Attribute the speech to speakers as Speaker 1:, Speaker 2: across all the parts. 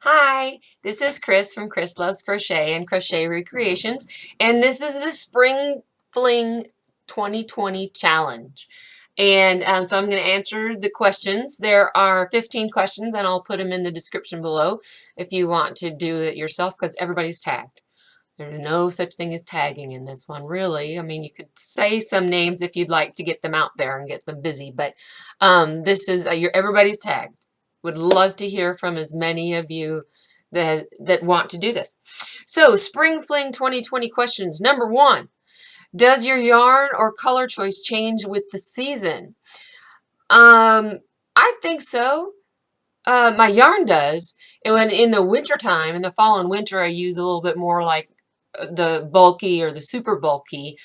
Speaker 1: Hi, this is Chris from Chris Loves Crochet and Crochet Recreations, and this is the Spring Fling 2020 Challenge. And so I'm going to answer the questions. There are 15 questions, and I'll put them in the description below if you want to do it yourself, because everybody's tagged. There's no such thing as tagging in this one, really. I mean, you could say some names if you'd like to get them out there and get them busy, but this is everybody's tagged. Would love to hear from as many of you that want to do this. So, Spring Fling 2020 questions. Number 1, does your yarn or color choice change with the season? I think so. My yarn does. And when in the winter time, in the fall and winter, I use a little bit more like the bulky or the super bulky.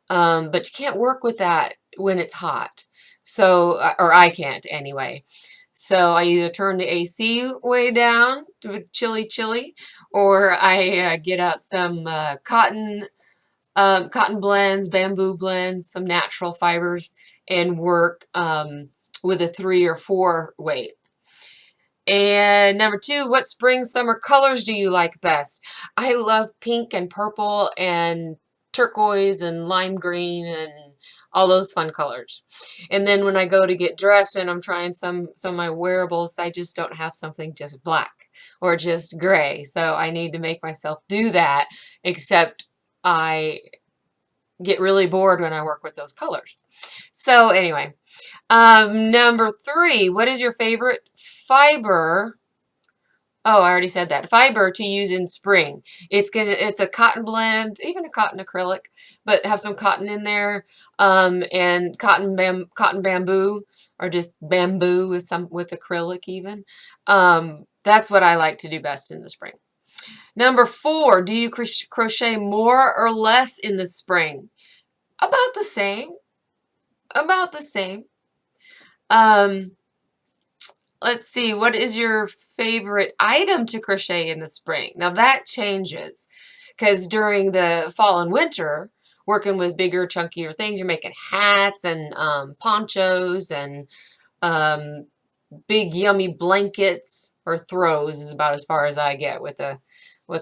Speaker 1: But you can't work with that when it's hot. So, or I can't anyway. So I either turn the AC way down to chilly, or I get out some cotton blends, bamboo blends, some natural fibers, and work with a 3 or 4 weight. And number 2, what spring, summer colors do you like best? I love pink and purple and turquoise and lime green and all those fun colors. And then when I go to get dressed and I'm trying some of my wearables, I just don't have something just black or just gray. So I need to make myself do that, except I get really bored when I work with those colors. So anyway, number 3, what is your favorite fiber? Oh, I already said that. Fiber to use in spring. It's a cotton blend, even a cotton acrylic, but have some cotton in there, and cotton bamboo, or just bamboo with acrylic even. That's what I like to do best in the spring. Number 4, do you crochet more or less in the spring? About the same. About the same. Let's see, what is your favorite item to crochet in the spring? Now that changes, because during the fall and winter, working with bigger, chunkier things, you're making hats and ponchos and big, yummy blankets, or throws is about as far as I get with a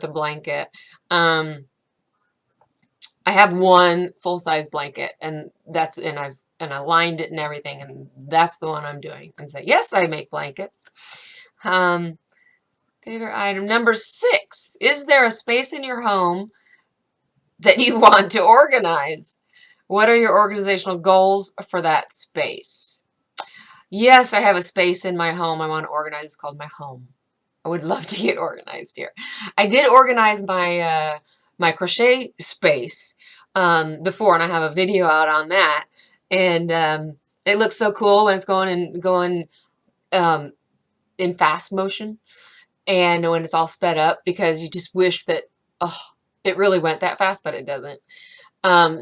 Speaker 1: blanket. I have one full-size blanket, and I lined it and everything, and that's the one I'm doing. And so, yes, I make blankets. Favorite item number 6. Is there a space in your home that you want to organize? What are your organizational goals for that space? Yes, I have a space in my home I want to organize. It's called my home. I would love to get organized here. I did organize my my crochet space before, and I have a video out on that. And it looks so cool when it's going in fast motion, and when it's all sped up, because you just wish that it really went that fast, but it doesn't.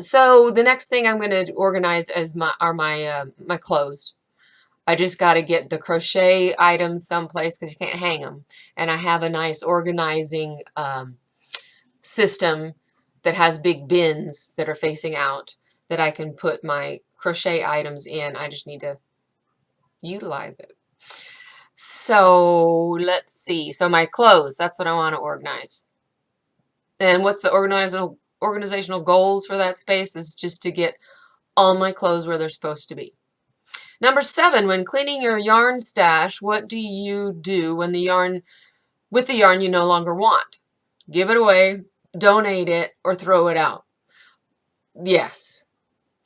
Speaker 1: So the next thing I'm going to organize are my clothes. I just got to get the crochet items someplace, because you can't hang them. And I have a nice organizing system that has big bins that are facing out that I can put my crochet items in. I just need to utilize it. So let's see. So my clothes, that's what I want to organize. And what's the organizational goals for that space is just to get all my clothes where they're supposed to be. Number 7, when cleaning your yarn stash, what do you do when with the yarn you no longer want? Give it away, donate it, or throw it out? Yes,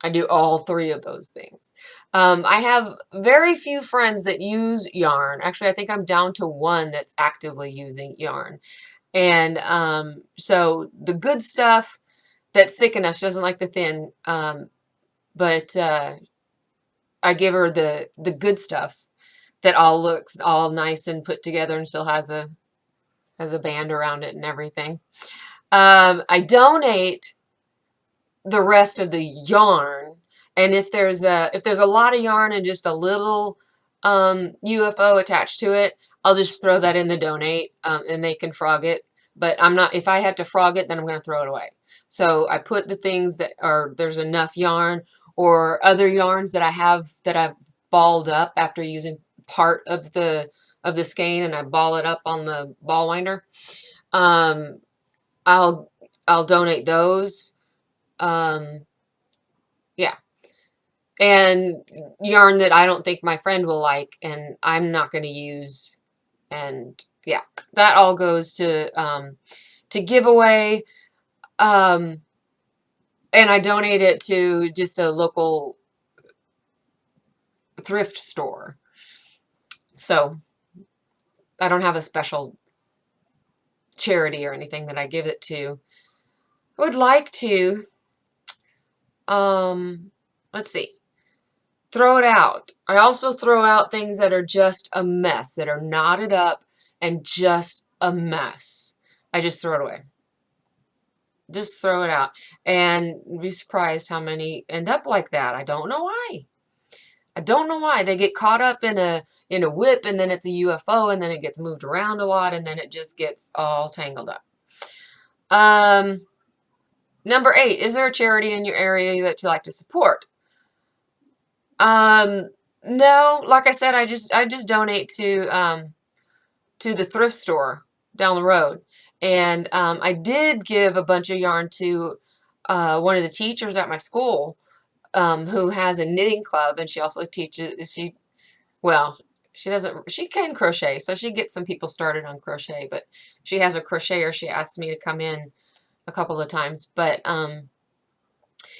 Speaker 1: I do all 3 of those things. I have very few friends that use yarn. Actually, I think I'm down to 1 that's actively using yarn. And so the good stuff that's thick enough, she doesn't like the thin, but I give her the good stuff that all looks all nice and put together and still has a band around it and everything. I donate the rest of the yarn, and if there's a lot of yarn and just a little UFO attached to it, I'll just throw that in the donate, and they can frog it. But if I had to frog it, then I'm going to throw it away. So I put the things that there's enough yarn, or other yarns that I've balled up after using part of the of the skein and I ball it up on the ball winder, um, I'll donate those. Yeah. And yarn that I don't think my friend will like and I'm not going to use. And yeah, that all goes to giveaway. And I donate it to just a local thrift store. So I don't have a special charity or anything that I give it to. I would like to, let's see, throw it out. I also throw out things that are just a mess, that are knotted up and just a mess. I just throw it away. Just throw it out. And be surprised how many end up like that. I don't know why. I don't know why. They get caught up in a whip and then it's a UFO and then it gets moved around a lot and then it just gets all tangled up. Number 8, is there a charity in your area that you like to support? No, like I said, I just donate to the thrift store down the road. And I did give a bunch of yarn to one of the teachers at my school, who has a knitting club, and she also teaches, she can crochet, so she gets some people started on crochet, but she has a crocheter. She asked me to come in a couple of times, but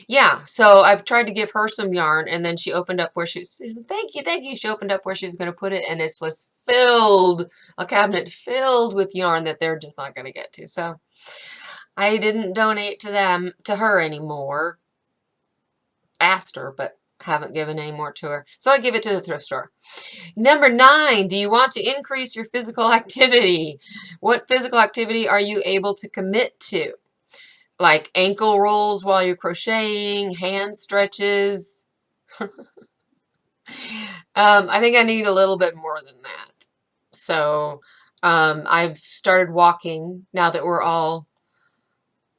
Speaker 1: yeah, so I've tried to give her some yarn, and then she opened up where she said, thank you. She opened up where she was going to put it, and it's just a cabinet filled with yarn that they're just not going to get to. So I didn't donate to her anymore. Asked her, but haven't given any more to her. So I give it to the thrift store. Number 9, do you want to increase your physical activity? What physical activity are you able to commit to? Like ankle rolls while you're crocheting, hand stretches. I think I need a little bit more than that. So I've started walking now that we're all,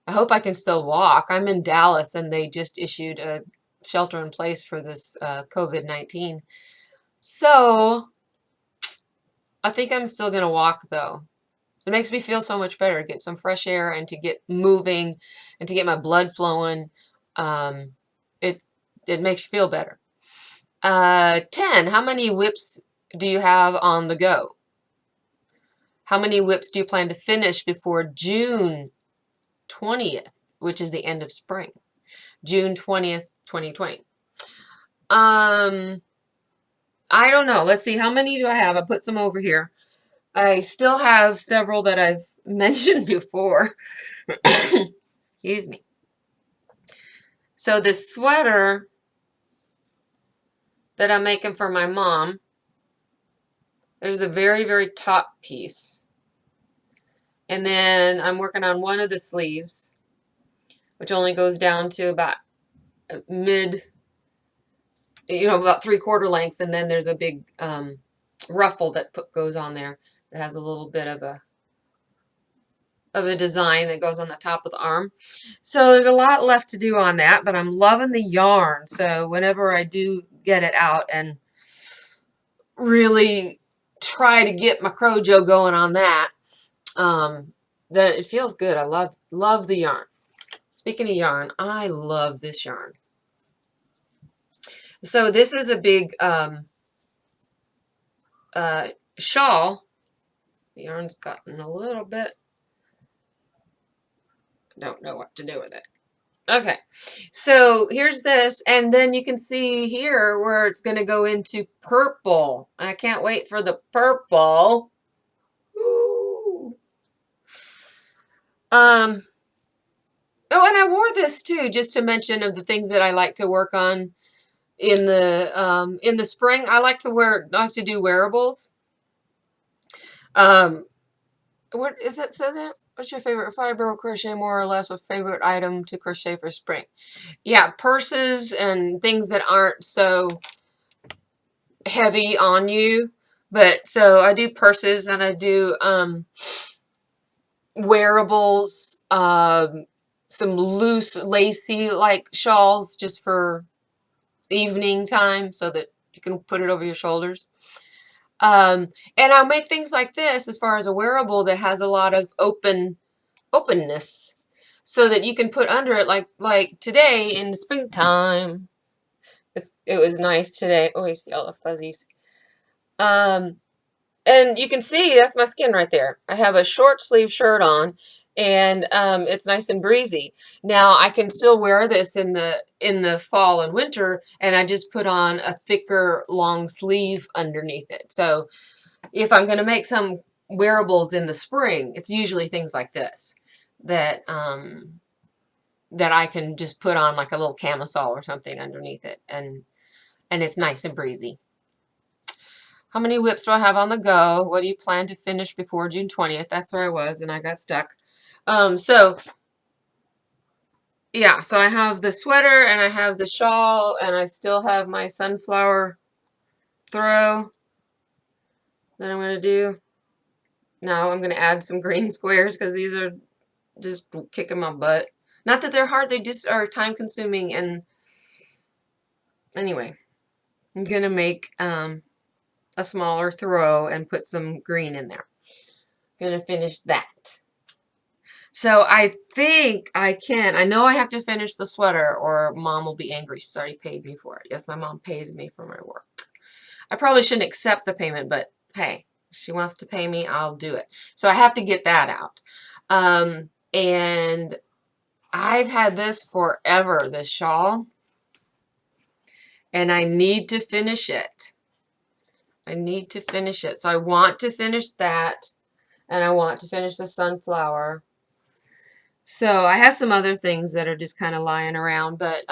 Speaker 1: I hope I can still walk. I'm in Dallas and they just issued a shelter in place for this COVID-19. So I think I'm still going to walk though. It makes me feel so much better to get some fresh air and to get moving and to get my blood flowing. It makes you feel better. 10, how many whips do you have on the go? How many whips do you plan to finish before June 20th, which is the end of spring? June 20th, 2020. I don't know. Let's see. How many do I have? I put some over here. I still have several that I've mentioned before. Excuse me. So this sweater that I'm making for my mom, there's a very, very top piece. And then I'm working on one of the sleeves, which only goes down to about about 3/4 lengths. And then there's a big ruffle that goes on there. It has a little bit of a design that goes on the top of the arm. So there's a lot left to do on that, but I'm loving the yarn. So whenever I do get it out and really try to get my Crojo going on that, then it feels good. I love the yarn. Speaking of yarn, I love this yarn. So this is a big shawl. The yarn's gotten a little bit, don't know what to do with it. Okay, so here's this, and then you can see here where it's going to go into purple. I can't wait for the purple. Ooh. Oh, and I wore this too, just to mention of the things that I like to work on in the spring. I like to do wearables. What is that said that? What's your favorite fiber crochet more or less? What favorite item to crochet for spring? Yeah, purses and things that aren't so heavy on you. But so I do purses and I do wearables, some loose lacy like shawls just for evening time so that you can put it over your shoulders. And I'll make things like this as far as a wearable that has a lot of openness so that you can put under it like today in the springtime. It was nice today. Oh, you see all the fuzzies. Um, and you can see that's my skin right there. I have a short sleeve shirt on, and it's nice and breezy. Now I can still wear this in the fall and winter, and I just put on a thicker long sleeve underneath it. So if I'm going to make some wearables in the spring, it's usually things like this that that I can just put on like a little camisole or something underneath it, and it's nice and breezy. How many whips do I have on the go? What do you plan to finish before June 20th? That's where I was, and I got stuck. So yeah, so I have the sweater, and I have the shawl, and I still have my sunflower throw that I'm going to do. Now I'm going to add some green squares because these are just kicking my butt. Not that they're hard, they just are time consuming, and anyway, I'm going to make a smaller throw and put some green in there. Going to finish that. So I think I can. I know I have to finish the sweater or Mom will be angry. She's already paid me for it. Yes, my mom pays me for my work. I probably shouldn't accept the payment, but hey, if she wants to pay me, I'll do it. So I have to get that out. And I've had this forever, this shawl, and I need to finish it. I need to finish it. So I want to finish that, and I want to finish the sunflower. So I have some other things that are just kind of lying around, but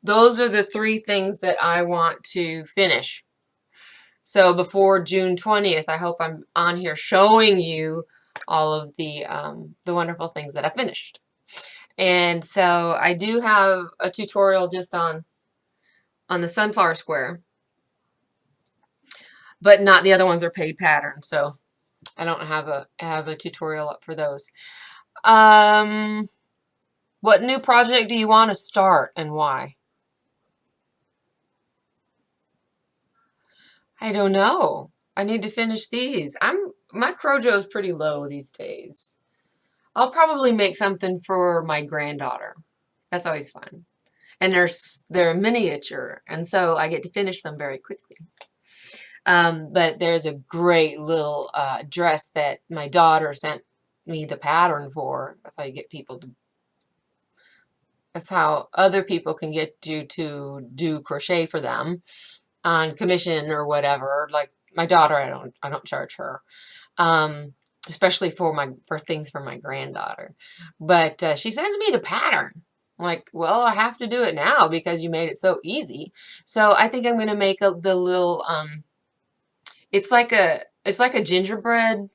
Speaker 1: those are the 3 things that I want to finish. So before June 20th, I hope I'm on here showing you all of the wonderful things that I finished. And so I do have a tutorial just on the sunflower square, but not the other ones are paid patterns, so I don't have a tutorial up for those. What new project do you want to start and why? I don't know. I need to finish these. My Crojo is pretty low these days. I'll probably make something for my granddaughter. That's always fun. And they're miniature, and so I get to finish them very quickly. But there's a great little dress that my daughter sent me the pattern for. That's how you get people to. That's how other people can get you to do crochet for them on commission or whatever. Like my daughter, I don't charge her, especially for things for my granddaughter. But she sends me the pattern. I'm like, well, I have to do it now because you made it so easy. So I think I'm going to make the little. It's like a gingerbread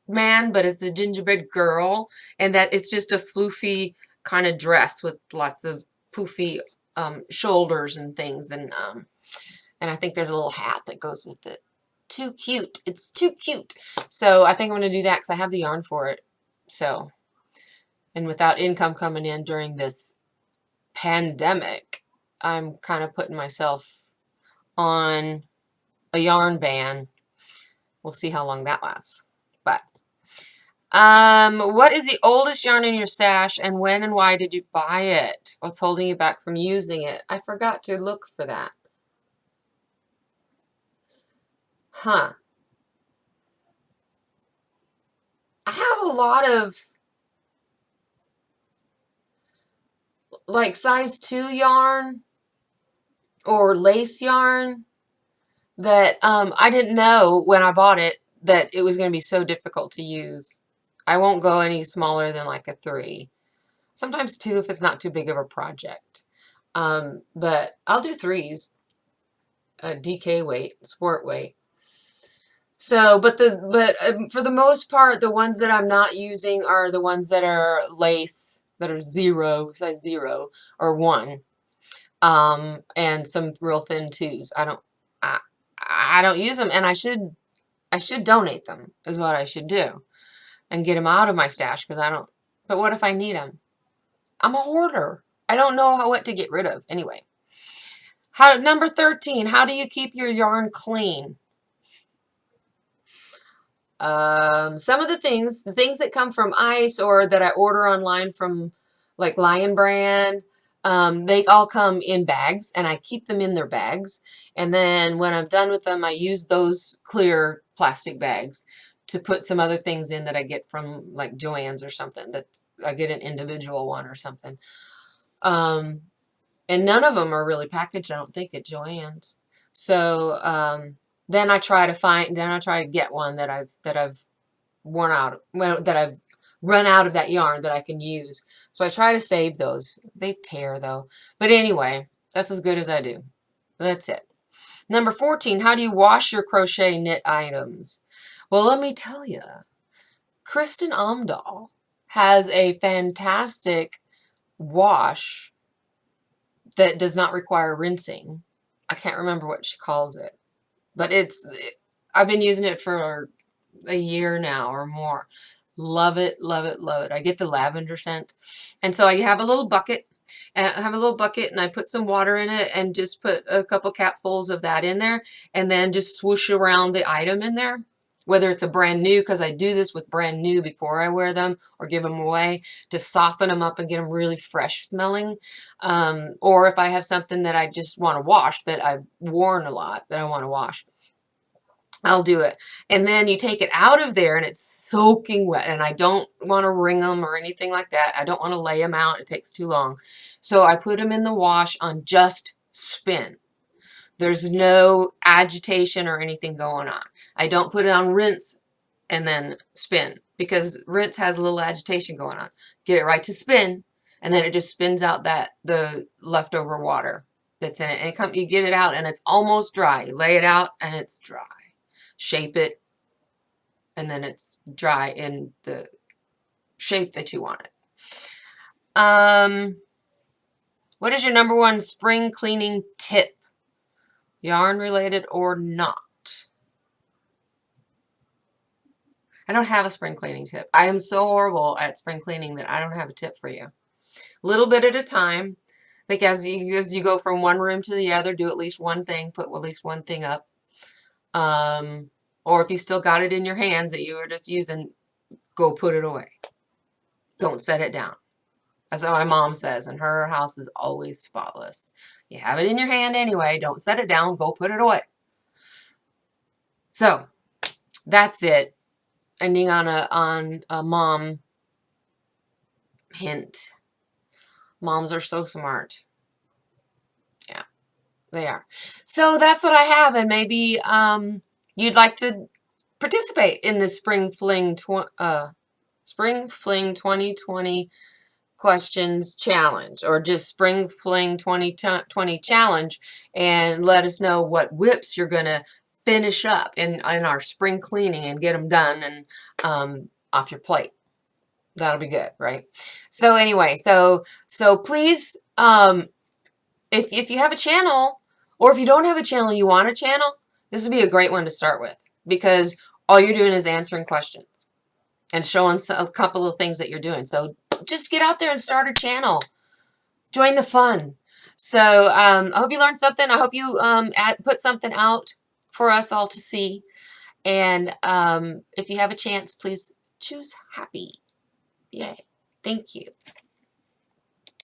Speaker 1: man, but it's a gingerbread girl, and that it's just a floofy kind of dress with lots of poofy shoulders and things, and I think there's a little hat that goes with it. Too cute. It's too cute. So I think I'm going to do that because I have the yarn for it. So, and without income coming in during this pandemic, I'm kind of putting myself on a yarn ban. We'll see how long that lasts. But what is the oldest yarn in your stash, and when and why did you buy it? What's holding you back from using it? I forgot to look for that. Huh. I have a lot of like size 2 yarn or lace yarn that I didn't know when I bought it that it was going to be so difficult to use. I won't go any smaller than like a 3. Sometimes 2 if it's not too big of a project. But I'll do 3s, DK weight, sport weight. So, but for the most part, the ones that I'm not using are the ones that are lace, that are size 0 or 1, and some real thin 2s. I don't use them, and I should donate them is what I should do, and get them out of my stash because I don't. But what if I need them? I'm a hoarder. I don't know what to get rid of anyway. Number 13, how do you keep your yarn clean? Some of the things that come from ice or that I order online from like Lion Brand, they all come in bags and I keep them in their bags. And then when I'm done with them, I use those clear plastic bags to put some other things in that I get from like Joann's or something. I get an individual one or something. And none of them are really packaged, I don't think, at Joann's. So then I try to get one that I've worn out, well, that I've run out of that yarn that I can use. So I try to save those. They tear though. But anyway, that's as good as I do. That's it. Number 14, how do you wash your crochet knit items? Well, let me tell you, Kristen Omdahl has a fantastic wash that does not require rinsing. I can't remember what she calls it, but I've been using it for a year now or more. Love it, love it, love it. I get the lavender scent. And so I have a little bucket, and I put some water in it and just put a couple capfuls of that in there and then just swoosh around the item in there. Whether it's a brand new, because I do this with brand new before I wear them or give them away to soften them up and get them really fresh smelling. Or if I have something that I just want to wash that I've worn a lot that I want to wash, I'll do it. And then you take it out of there and it's soaking wet, and I don't want to wring them or anything like that. I don't want to lay them out. It takes too long. So I put them in the wash on just spin. There's no agitation or anything going on. I don't put it on rinse and then spin, because rinse has a little agitation going on. Get it right to spin, and then it just spins out the leftover water that's in it. And you get it out and it's almost dry. You lay it out and it's dry. Shape it, and then it's dry in the shape that you want it. What is your number one spring cleaning tip? Yarn related or not? I don't have a spring cleaning tip. I am so horrible at spring cleaning that I don't have a tip for you. Little bit at a time. Like as you go from one room to the other, do at least one thing, put at least one thing up. Or if you still got it in your hands that you were just using, go put it away. Don't set it down. That's what my mom says, and her house is always spotless. You have it in your hand anyway. Don't set it down. Go put it away. So that's it. Ending on a mom hint. Moms are so smart. Yeah, they are. So that's what I have, and maybe you'd like to participate in the Spring Fling 2020 questions challenge, or just Spring Fling 2020 challenge, and let us know what whips you're going to finish up in our spring cleaning and get them done and off your plate. That'll be good, right? So anyway, so please, if you have a channel, or if you don't have a channel, you want a channel, this would be a great one to start with, because all you're doing is answering questions and showing a couple of things that you're doing. So just get out there and start a channel. Join the fun. So I hope you learned something. I hope you put something out for us all to see. And if you have a chance, please choose happy. Yay. Thank you.